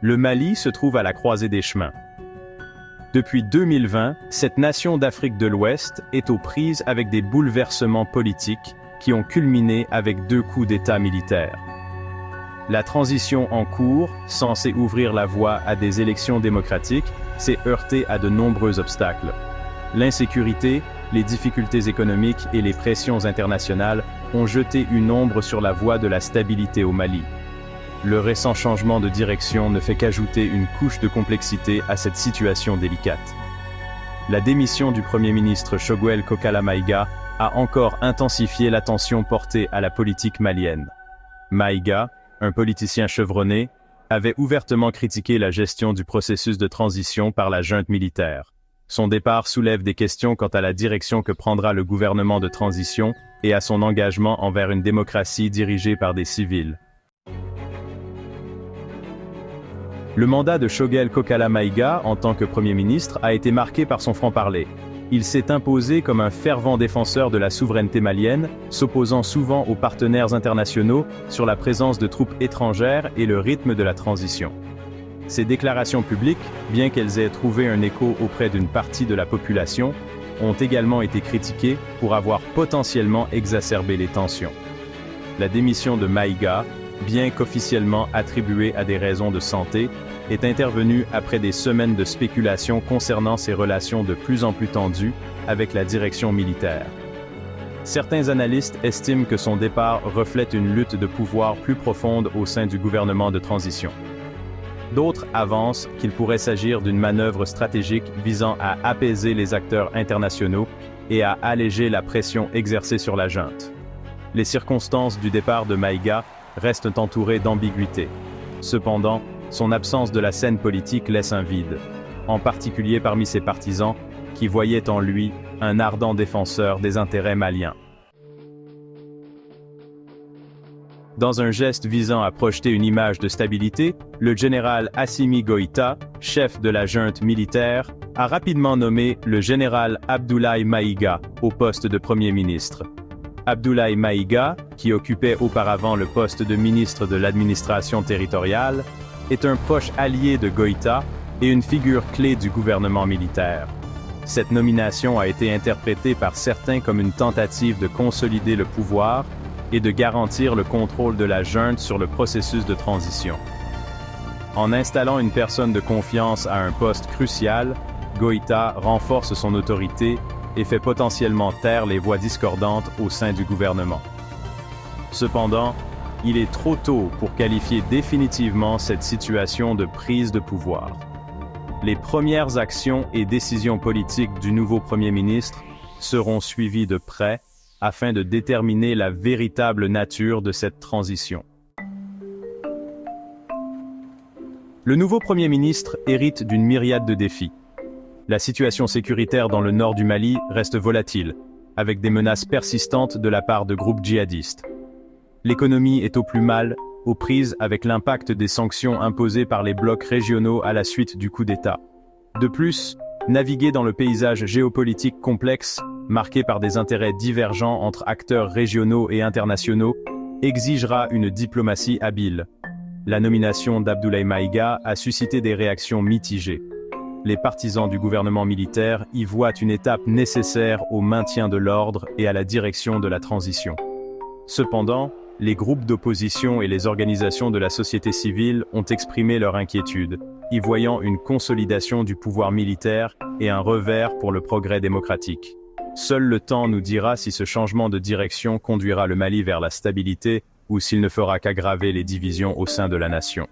Le Mali se trouve à la croisée des chemins. Depuis 2020, cette nation d'Afrique de l'Ouest est aux prises avec des bouleversements politiques qui ont culminé avec 2 coups d'État militaires. La transition en cours, censée ouvrir la voie à des élections démocratiques, s'est heurtée à de nombreux obstacles. L'insécurité, les difficultés économiques et les pressions internationales ont jeté une ombre sur la voie de la stabilité au Mali. Le récent changement de direction ne fait qu'ajouter une couche de complexité à cette situation délicate. La démission du Premier ministre Choguel Kokala Maïga a encore intensifié l'attention portée à la politique malienne. Maïga, un politicien chevronné, avait ouvertement critiqué la gestion du processus de transition par la junte militaire. Son départ soulève des questions quant à la direction que prendra le gouvernement de transition et à son engagement envers une démocratie dirigée par des civils. Le mandat de Choguel Kokala Maïga en tant que Premier ministre a été marqué par son franc-parler. Il s'est imposé comme un fervent défenseur de la souveraineté malienne, s'opposant souvent aux partenaires internationaux sur la présence de troupes étrangères et le rythme de la transition. Ces déclarations publiques, bien qu'elles aient trouvé un écho auprès d'une partie de la population, ont également été critiquées pour avoir potentiellement exacerbé les tensions. La démission de Maïga, bien qu'officiellement attribuée à des raisons de santé, est intervenue après des semaines de spéculation concernant ses relations de plus en plus tendues avec la direction militaire. Certains analystes estiment que son départ reflète une lutte de pouvoir plus profonde au sein du gouvernement de transition. D'autres avancent qu'il pourrait s'agir d'une manœuvre stratégique visant à apaiser les acteurs internationaux et à alléger la pression exercée sur la junte. Les circonstances du départ de Maïga restent entourées d'ambiguïté. Cependant, son absence de la scène politique laisse un vide, en particulier parmi ses partisans, qui voyaient en lui un ardent défenseur des intérêts maliens. Dans un geste visant à projeter une image de stabilité, le général Assimi Goïta, chef de la junte militaire, a rapidement nommé le général Abdoulaye Maïga au poste de Premier ministre. Abdoulaye Maïga, qui occupait auparavant le poste de ministre de l'administration territoriale, est un proche allié de Goïta et une figure clé du gouvernement militaire. Cette nomination a été interprétée par certains comme une tentative de consolider le pouvoir et de garantir le contrôle de la junte sur le processus de transition. En installant une personne de confiance à un poste crucial, Goïta renforce son autorité et fait potentiellement taire les voix discordantes au sein du gouvernement. Cependant, il est trop tôt pour qualifier définitivement cette situation de prise de pouvoir. Les premières actions et décisions politiques du nouveau Premier ministre seront suivies de près afin de déterminer la véritable nature de cette transition. Le nouveau Premier ministre hérite d'une myriade de défis. La situation sécuritaire dans le nord du Mali reste volatile, avec des menaces persistantes de la part de groupes djihadistes. L'économie est au plus mal, aux prises avec l'impact des sanctions imposées par les blocs régionaux à la suite du coup d'État. De plus, naviguer dans le paysage géopolitique complexe, marqué par des intérêts divergents entre acteurs régionaux et internationaux, exigera une diplomatie habile. La nomination d'Abdoulaye Maïga a suscité des réactions mitigées. Les partisans du gouvernement militaire y voient une étape nécessaire au maintien de l'ordre et à la direction de la transition. Cependant, les groupes d'opposition et les organisations de la société civile ont exprimé leur inquiétude, y voyant une consolidation du pouvoir militaire et un revers pour le progrès démocratique. Seul le temps nous dira si ce changement de direction conduira le Mali vers la stabilité ou s'il ne fera qu'aggraver les divisions au sein de la nation.